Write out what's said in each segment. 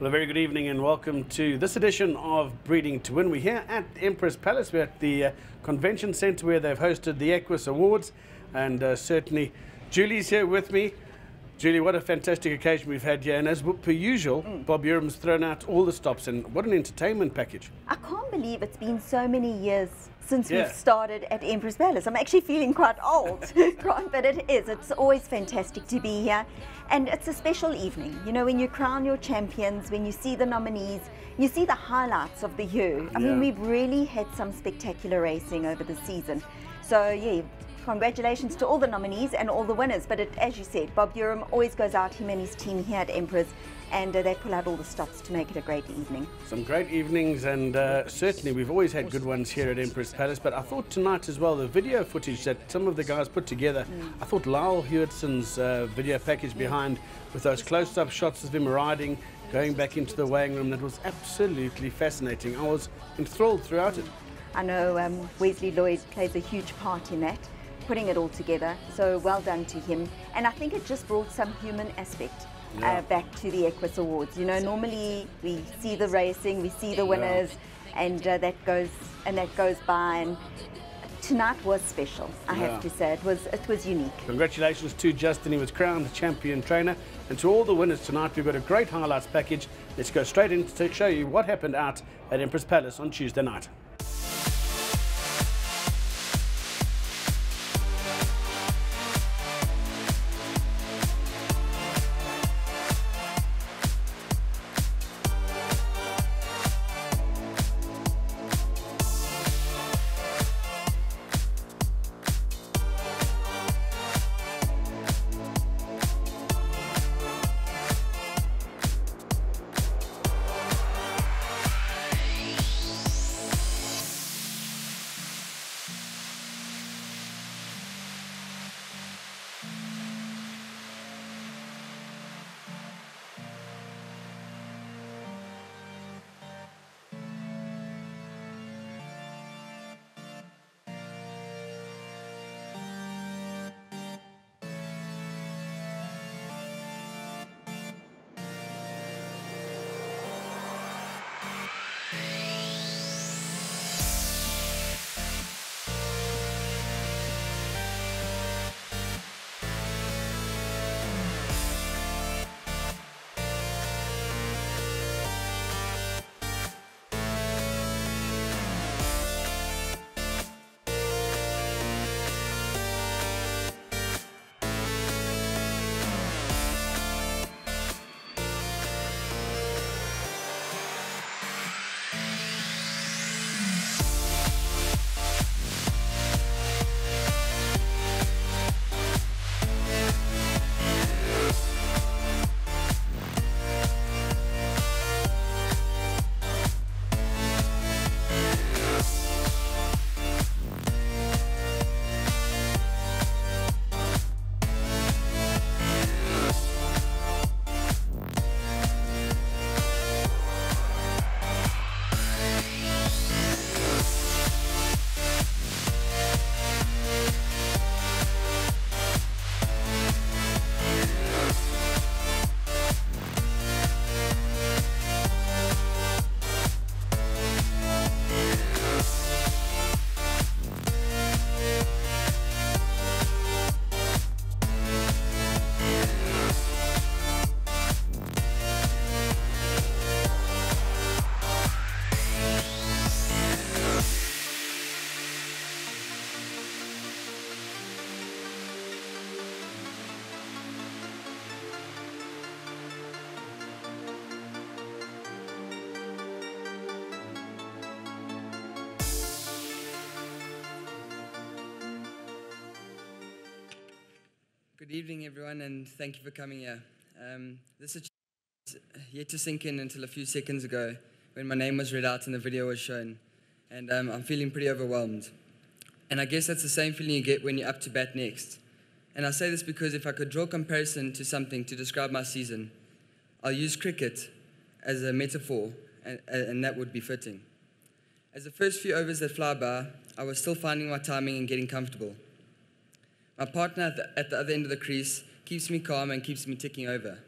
Well, a very good evening and welcome to this edition of Breeding to Win. We're here at Empress Palace. We're at the Convention Centre where they've hosted the Equus Awards, and certainly Julie's here with me. Julie, what a fantastic occasion we've had here, and as per usual, Bob Urum's thrown out all the stops, and what an entertainment package. I can't believe it's been so many years since Yeah. we've started at Empress Palace. I'm actually feeling quite old, Grant, but it is. It's always fantastic to be here. And it's a special evening. You know, when you crown your champions, when you see the nominees, you see the highlights of the year. I mean, we've really had some spectacular racing over the season. So, yeah, congratulations to all the nominees and all the winners. But as you said, Bob Urum always goes out, him and his team here at Empress, and they pull out all the stops to make it a great evening. Some great evenings, and certainly we've always had good ones here at Empress Palace, but I thought tonight as well, the video footage that some of the guys put together, I thought Lyle Hewittson's video package behind, with those close-up shots of him riding, going back into the weighing room, that was absolutely fascinating. I was enthralled throughout it. I know Wesley Lloyd plays a huge part in that, putting it all together, so well done to him. And I think it just brought some human aspect back to the Equus Awards. You know, normally we see the racing, we see the winners, and that goes by. And tonight was special, I have to say. It was unique. Congratulations to Justin, he was crowned champion trainer, and to all the winners tonight. We've got a great highlights package. Let's go straight in to show you what happened out at Empress Palace on Tuesday night. Good evening, everyone, and thank you for coming here. This is yet to sink in until a few seconds ago when my name was read out and the video was shown, and I'm feeling pretty overwhelmed. And I guess that's the same feeling you get when you're up to bat next. And I say this because if I could draw a comparison to something to describe my season, I'll use cricket as a metaphor, and that would be fitting. As the first few overs that fly by, I was still finding my timing and getting comfortable. My partner at the other end of the crease keeps me calm and keeps me ticking over.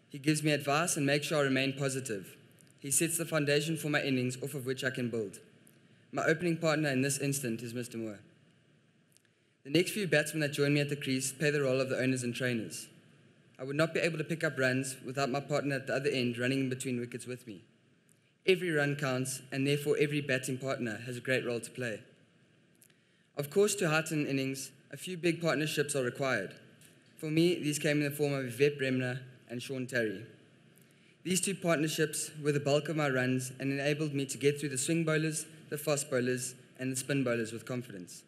He gives me advice and makes sure I remain positive. He sets the foundation for my innings off of which I can build. My opening partner in this instant is Mr. Moore. The next few batsmen that join me at the crease play the role of the owners and trainers. I would not be able to pick up runs without my partner at the other end running in between wickets with me. Every run counts, and therefore every batting partner has a great role to play. Of course, to heighten innings, a few big partnerships are required. For me, these came in the form of Yvette Bremner and Sean Terry. These two partnerships were the bulk of my runs and enabled me to get through the swing bowlers, the fast bowlers, and the spin bowlers with confidence.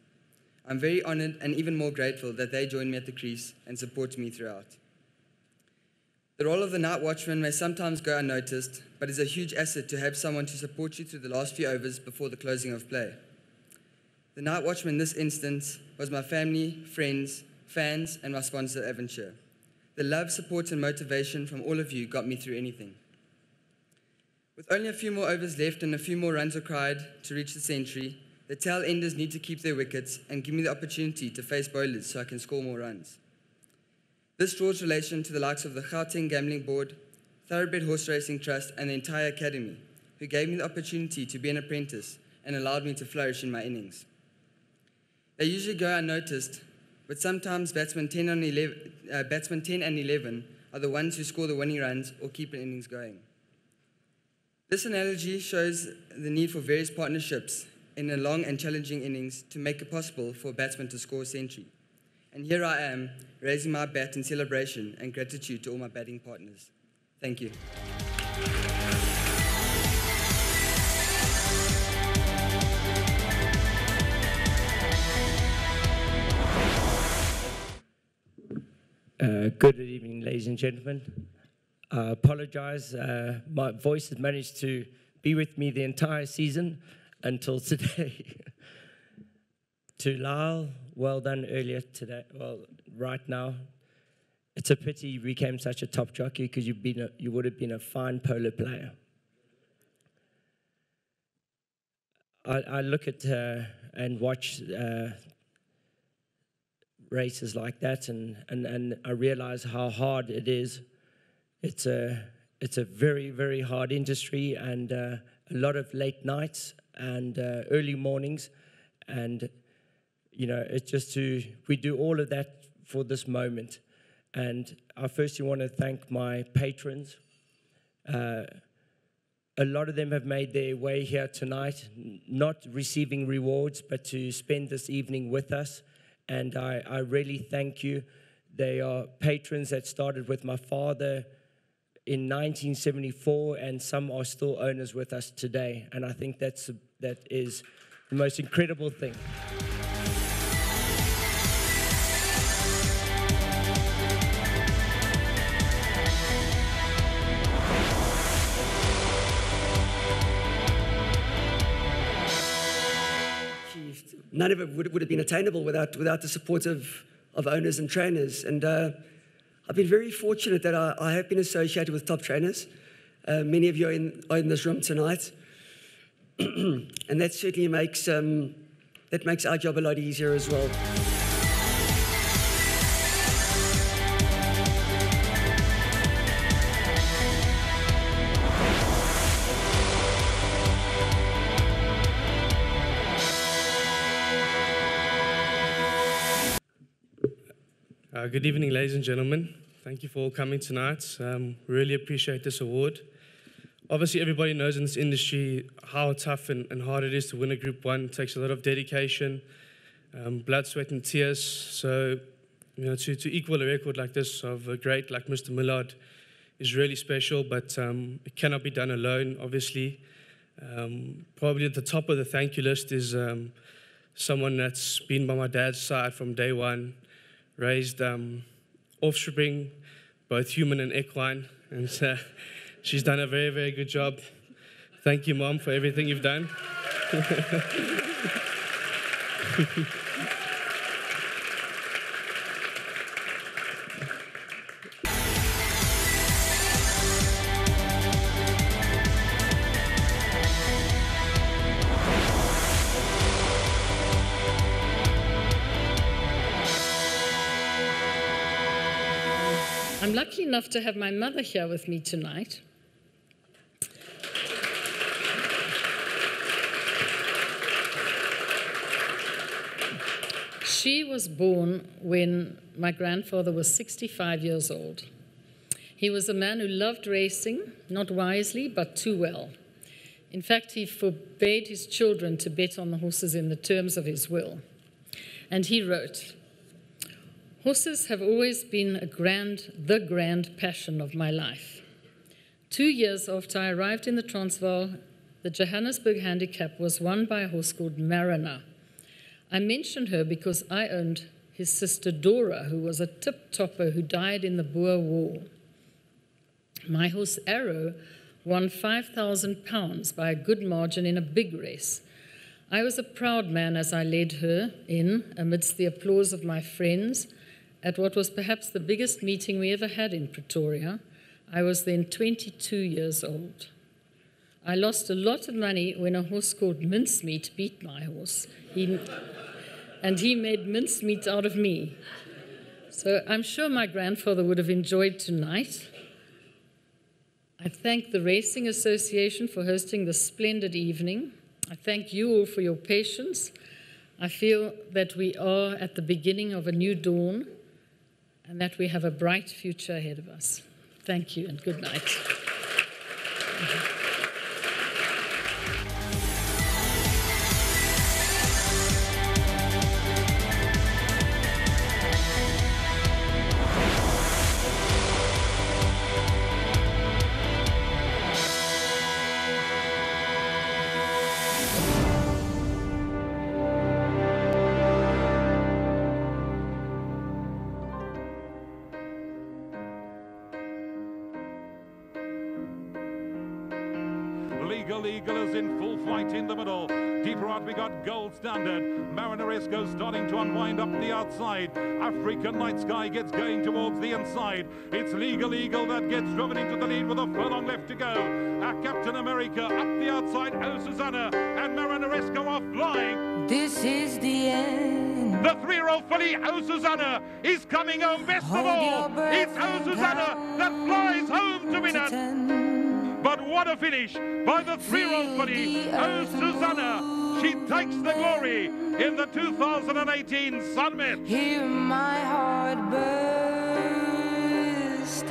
I'm very honoured and even more grateful that they joined me at the crease and support me throughout. The role of the night watchman may sometimes go unnoticed, but is a huge asset to have someone to support you through the last few overs before the closing of play. The night watchman in this instance was my family, friends, fans, and my sponsor, Avonshire. The love, support, and motivation from all of you got me through anything. With only a few more overs left and a few more runs required to reach the century, the tail enders need to keep their wickets and give me the opportunity to face bowlers so I can score more runs. This draws relation to the likes of the Gauteng Gambling Board, Thoroughbred Horse Racing Trust, and the entire academy, who gave me the opportunity to be an apprentice and allowed me to flourish in my innings. They usually go unnoticed, but sometimes batsmen 10 and 11 are the ones who score the winning runs or keep an innings going. This analogy shows the need for various partnerships in a long and challenging innings to make it possible for a batsman to score a century. And here I am, raising my bat in celebration and gratitude to all my batting partners. Thank you. Good evening, ladies and gentlemen. I apologize. My voice has managed to be with me the entire season until today. To Lyle, well done earlier today. Well, right now, it's a pity you became such a top jockey because you would have been a fine polo player. I look at and watch races like that, and I realize how hard it is. It's a very, very hard industry, and a lot of late nights and early mornings, and it's just we do all of that for this moment. And I firstly want to thank my patrons. A lot of them have made their way here tonight, not receiving rewards, but to spend this evening with us. And I really thank you. They are patrons that started with my father in 1974, and some are still owners with us today. And I think that is the most incredible thing. None of it would have been attainable without the support of owners and trainers. And I've been very fortunate that I have been associated with top trainers. Many of you are in this room tonight. And that certainly makes our job a lot easier as well. Good evening, ladies and gentlemen. Thank you for all coming tonight. Really appreciate this award. Obviously, everybody knows in this industry how tough and hard it is to win a Group 1. It takes a lot of dedication, blood, sweat, and tears. So, to equal a record like this of a great like Mr. Millard is really special, but it cannot be done alone, obviously. Probably at the top of the thank you list is someone that's been by my dad's side from day one, raised offspring, both human and equine, and she's done a very, very good job. Thank you, Mom, for everything you've done. I'm lucky enough to have my mother here with me tonight. She was born when my grandfather was 65 years old. He was a man who loved racing, not wisely, but too well. In fact, he forbade his children to bet on the horses in the terms of his will. And he wrote, "Horses have always been the grand passion of my life. 2 years after I arrived in the Transvaal, the Johannesburg Handicap was won by a horse called Mariner. I mentioned her because I owned his sister Dora, who was a tip-topper who died in the Boer War. My horse Arrow won 5,000 pounds by a good margin in a big race. I was a proud man as I led her in, amidst the applause of my friends, at what was perhaps the biggest meeting we ever had in Pretoria. I was then 22 years old. I lost a lot of money when a horse called Mincemeat beat my horse. And he made mincemeat out of me. So I'm sure my grandfather would have enjoyed tonight. I thank the Racing Association for hosting this splendid evening. I thank you all for your patience. I feel that we are at the beginning of a new dawn and that we have a bright future ahead of us. Thank you and good night. Legal is in full flight in the middle. Deeper out we got Gold Standard. Marineresco starting to unwind up the outside. African Night Sky gets going towards the inside. It's Legal that gets driven into the lead with a furlong left to go. Captain America up the outside. Oh Susanna and Marineresco are flying. This is the end. The 3-year-old filly Oh Susanna is coming home best of all. It's Oh Susanna that flies home to win it. But what a finish by the 3-year-old filly, Oh Susanna. She takes the glory in the 2018 Sunmet. Hear my heart burst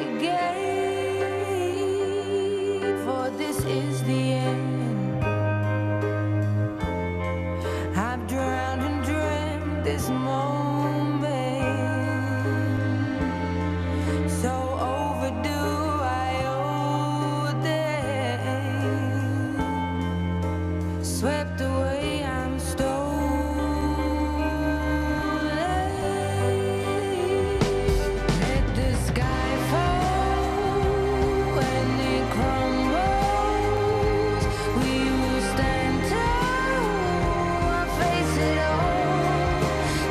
again, for this is the end. I've drowned and dreamt this moment, so overdue. Swept away, I'm stolen. Let the sky fall when it crumbles. We will stand tall, face it all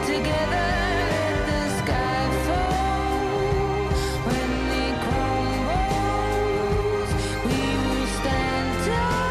together. Let the sky fall when it crumbles. We will stand tall.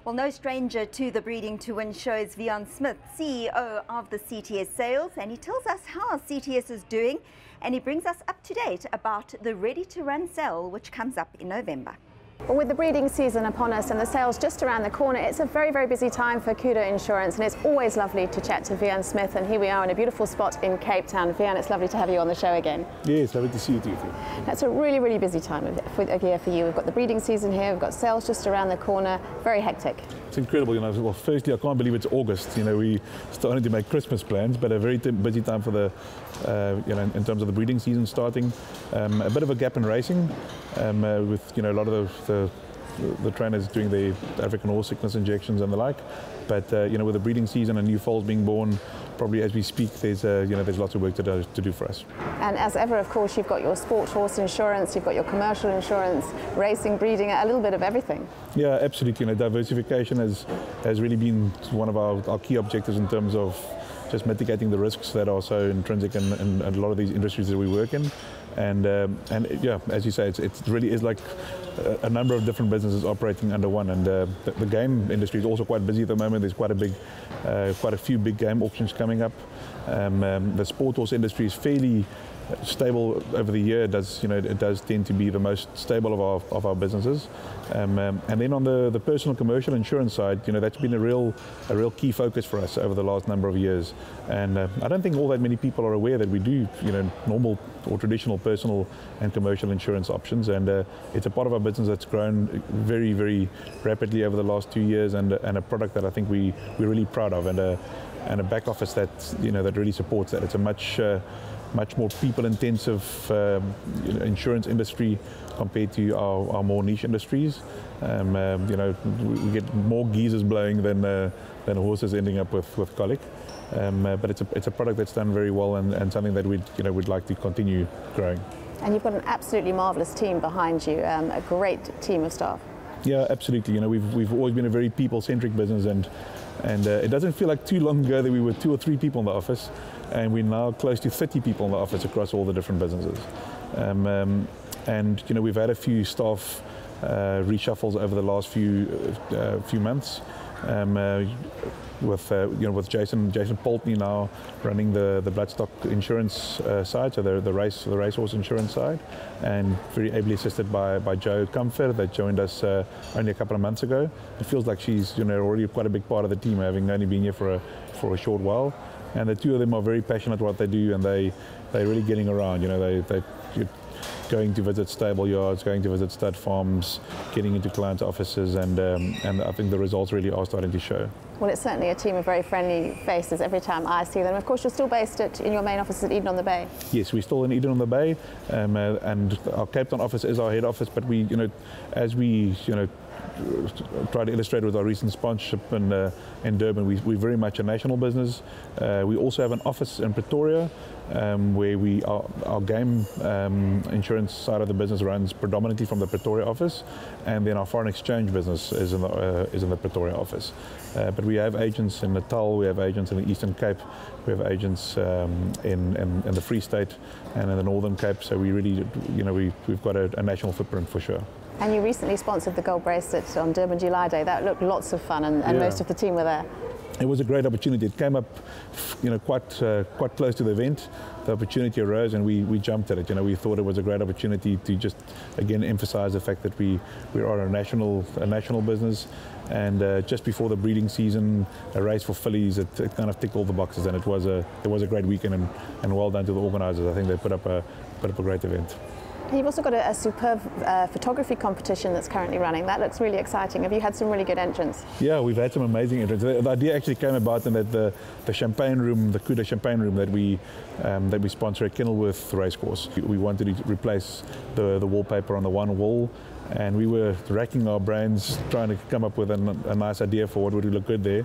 Well, no stranger to the Breeding to Win show is Vian Smith, CEO of the CTS Sales, and he tells us how CTS is doing, and he brings us up to date about the Ready to Run sale, which comes up in November. Well, with the breeding season upon us and the sales just around the corner, it's a very, very busy time for Cuda Insurance, and it's always lovely to chat to Vian Smith, and here we are in a beautiful spot in Cape Town. Vian, it's lovely to have you on the show again. Yes, lovely to see you too. That's a really, really busy time of year for you. We've got the breeding season here, we've got sales just around the corner, very hectic. It's incredible, well, firstly, I can't believe it's August. We're starting to make Christmas plans, but a very busy time for the, in terms of the breeding season starting. A bit of a gap in racing, with, a lot of the trainers doing the African horse sickness injections and the like. But, with the breeding season and new foals being born, probably as we speak, there's lots of work to do for us. And as ever, of course, you've got your sport horse insurance, you've got your commercial insurance, racing, breeding, a little bit of everything. Yeah, absolutely. Diversification has really been one of our key objectives in terms of just mitigating the risks that are so intrinsic in a lot of these industries that we work in. And yeah, as you say, it really is like a number of different businesses operating under one. And the game industry is also quite busy at the moment. There's quite a few big game auctions coming up. The sport horse industry is fairly stable over the year. It does tend to be the most stable of our businesses. And then on the personal commercial insurance side, that's been a real key focus for us over the last number of years. And I don't think all that many people are aware that we do normal or traditional personal and commercial insurance options, and it's a part of our business that's grown very, very rapidly over the last 2 years, and a product that I think we're really proud of, and a back office that that really supports that. It's a much more people-intensive insurance industry compared to our more niche industries. We get more geezers blowing than horses ending up with colic. But it's a product that's done very well, and something that we'd like to continue growing. And you've got an absolutely marvellous team behind you, a great team of staff. Yeah, absolutely. We've always been a very people-centric business, and it doesn't feel like too long ago that we were 2 or 3 people in the office, and we're now close to 30 people in the office across all the different businesses. And we've had a few staff reshuffles over the last few months. With Jason Poltney now running the bloodstock insurance side, so the racehorse insurance side, and very ably assisted by Jo Comfort that joined us only a couple of months ago. It feels like she's already quite a big part of the team, having only been here for a short while. And the two of them are very passionate what they do, and they're really getting around. They're going to visit stable yards, going to visit stud farms, getting into clients' offices, and I think the results really are starting to show. Well, it's certainly a team of very friendly faces every time I see them. Of course, you're still based in your main office at Eden-on-the-Bay. Yes, we're still in Eden-on-the-Bay, and our Cape Town office is our head office. But we, as we, try to illustrate with our recent sponsorship in Durban, we're very much a national business. We also have an office in Pretoria, where our game insurance side of the business runs predominantly from the Pretoria office, and then our foreign exchange business is in the Pretoria office. But we have agents in Natal, we have agents in the Eastern Cape, we have agents in the Free State and in the Northern Cape. So we really, we've got a national footprint for sure. And you recently sponsored the gold bracelet on Durban July Day. That looked lots of fun, and most of the team were there. It was a great opportunity. It came up, quite close to the event. The opportunity arose, and we jumped at it. We thought it was a great opportunity to just again emphasise the fact that we are a national business. And just before the breeding season, a race for fillies, it kind of ticked all the boxes, and it was a great weekend, and well done to the organisers. I think they put up a great event. You've also got a superb photography competition that's currently running. That looks really exciting. Have you had some really good entrants? Yeah, we've had some amazing entrants. The idea actually came about in that the champagne room, the Cuda champagne room that we sponsor at Kenilworth Racecourse. We wanted to replace the wallpaper on the one wall, and we were racking our brains trying to come up with a nice idea for what would look good there.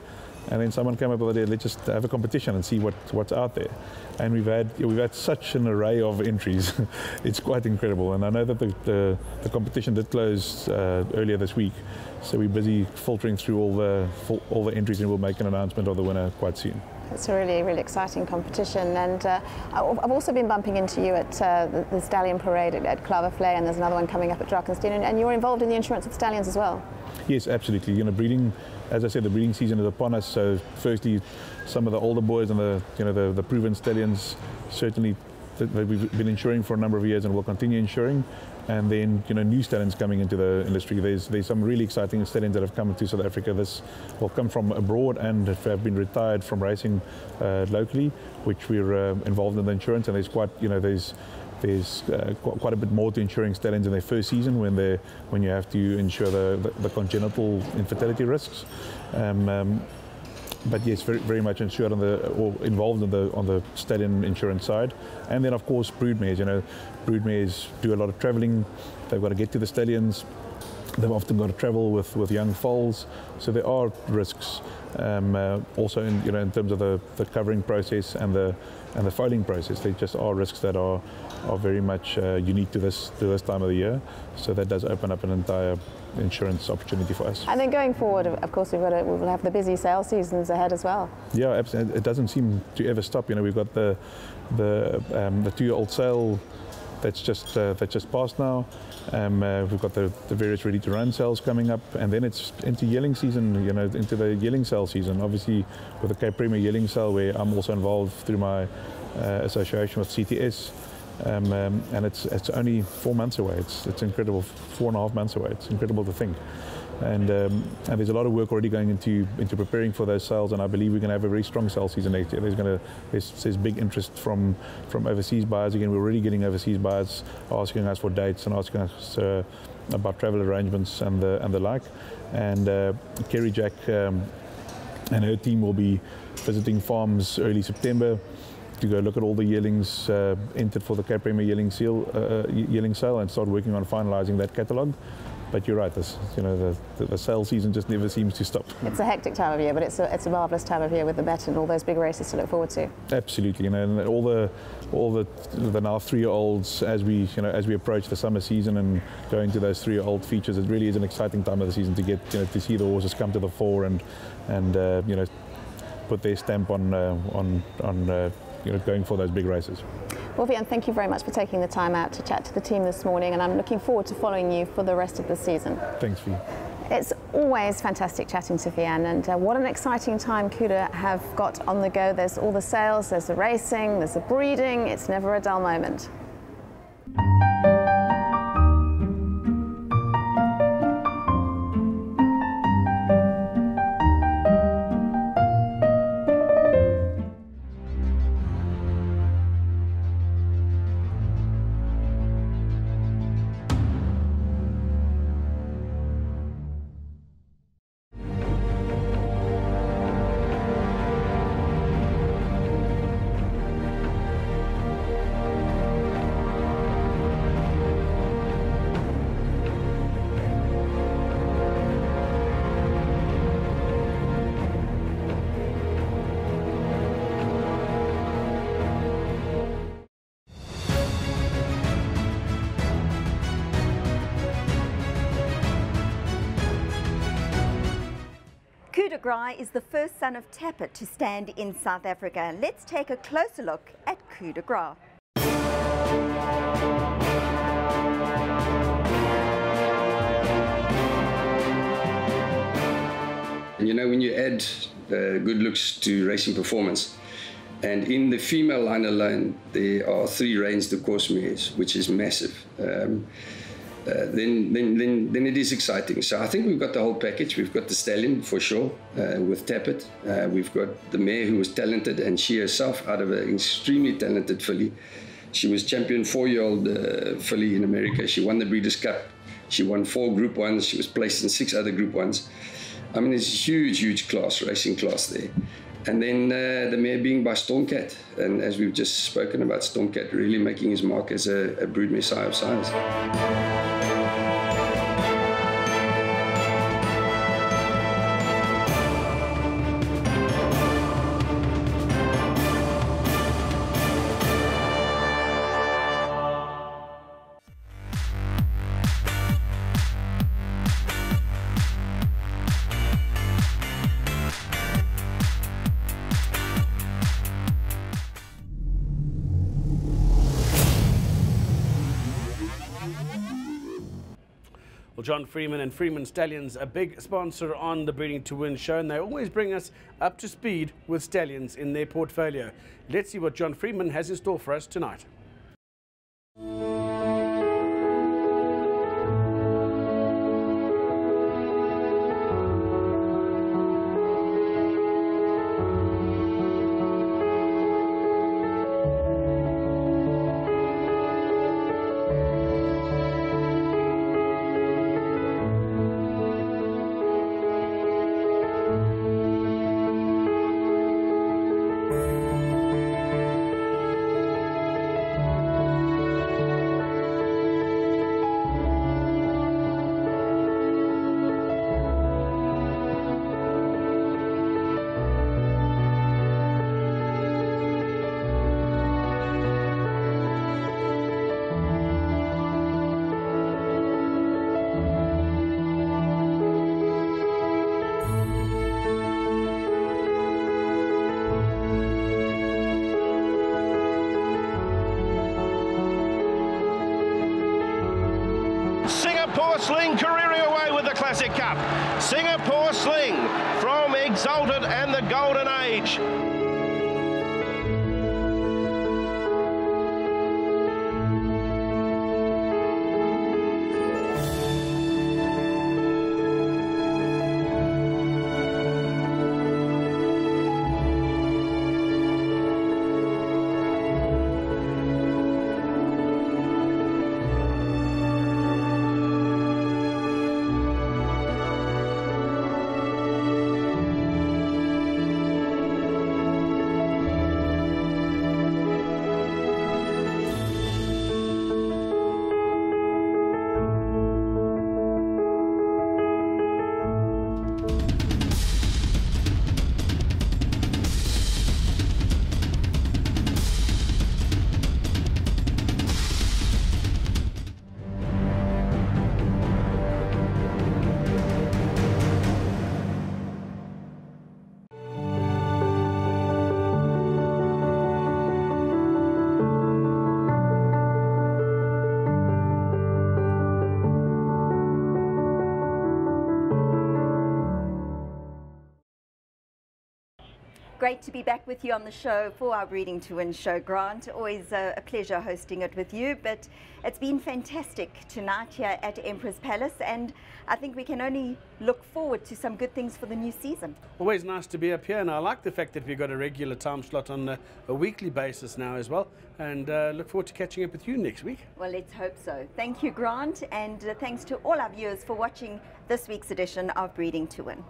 And then someone came up with the idea, let's just have a competition and see what's out there. And we've had such an array of entries. It's quite incredible. And I know that the competition did close earlier this week, so we're busy filtering through all the entries, and we'll make an announcement of the winner quite soon. It's a really, really exciting competition, and I've also been bumping into you at the Stallion Parade at Klavervlei, and there's another one coming up at Drakenstein, and you're involved in the insurance of stallions as well. Yes, absolutely. Breeding, as I said, the breeding season is upon us. So, firstly, some of the older boys and the proven stallions, certainly that we've been insuring for a number of years and will continue insuring. and then new stallions coming into the industry. There's some really exciting stallions that have come to South Africa. This will come from abroad and have been retired from racing locally, which we're involved in the insurance, and there's quite there's quite a bit more to insuring stallions in their first season when you have to insure the congenital infertility risks. But yes, very much insured or involved on the stallion insurance side. And then of course broodmares. Broodmares do a lot of traveling. They've got to get to the stallions. They've often got to travel with young foals, so there are risks. Also in terms of the covering process and the foaling process, there just are risks that are very much unique to this time of the year. So that does open up an entire insurance opportunity for us. And then going forward, of course, we will have the busy sales seasons ahead as well. Yeah, absolutely. It doesn't seem to ever stop. We've got the 2-year-old sale that's just passed now. We've got the various ready-to-run sales coming up, and then it's into yearling season, into the yearling sale season. Obviously, with the Cape Premier yearling sale, where I'm also involved through my association with CTS, and it's only 4 months away. It's incredible, 4.5 months away. It's incredible to think. And there's a lot of work already going into preparing for those sales, and I believe we're going to have a very strong sales season next year. There's big interest from overseas buyers. Again, we're already getting overseas buyers asking us for dates and asking us about travel arrangements and the like. And Kerry Jack and her team will be visiting farms early September to go look at all the yearlings entered for the Cape Premier yearling sale and start working on finalising that catalogue. But you're right, the sales season just never seems to stop. It's a hectic time of year, but it's a marvellous time of year with the Met and all those big races to look forward to. Absolutely, and all the now 3-year-olds as we approach the summer season and go into those 3-year-old features, it really is an exciting time of the season to get to see the horses come to the fore and put their stamp on going for those big races. Well, Wiaan, thank you very much for taking the time out to chat to the team this morning, and I'm looking forward to following you for the rest of the season. Thanks, Fee. It's always fantastic chatting to Wiaan, and what an exciting time Cuda have got on the go. There's all the sales, there's the racing, there's the breeding. It's never a dull moment. Coup de Grace is the first son of Tappet to stand in South Africa. Let's take a closer look at Coup de Grace. When you add good looks to racing performance, and in the female line alone, there are 3 reins de course mares, which is massive. Then it is exciting. So I think we've got the whole package. We've got the stallion for sure with Tappet. We've got the mare who was talented, and she herself out of an extremely talented filly. She was champion 4-year-old filly in America. She won the Breeders' Cup. She won 4 Group 1s. She was placed in 6 other Group 1s. I mean, it's huge class, racing class there. And then the mare being by Stormcat. And as we've just spoken about, Stormcat really making his mark as a broodmare sire of sires. Well, John Freeman and Freeman Stallions, a big sponsor on the Breeding to Win show, and they always bring us up to speed with stallions in their portfolio. Let's see what John Freeman has in store for us tonight. Sling careering away with the Classic Cup. Singapore Sling from Exalted and the Golden Age. Great to be back with you on the show for our Breeding to Win show, Grant. Always a pleasure hosting it with you, but it's been fantastic tonight here at Emperor's Palace, and I think we can only look forward to some good things for the new season. Always nice to be up here, and I like the fact that we've got a regular time slot on a weekly basis now as well, and look forward to catching up with you next week. Well, let's hope so. Thank you, Grant, and thanks to all our viewers for watching this week's edition of Breeding to Win.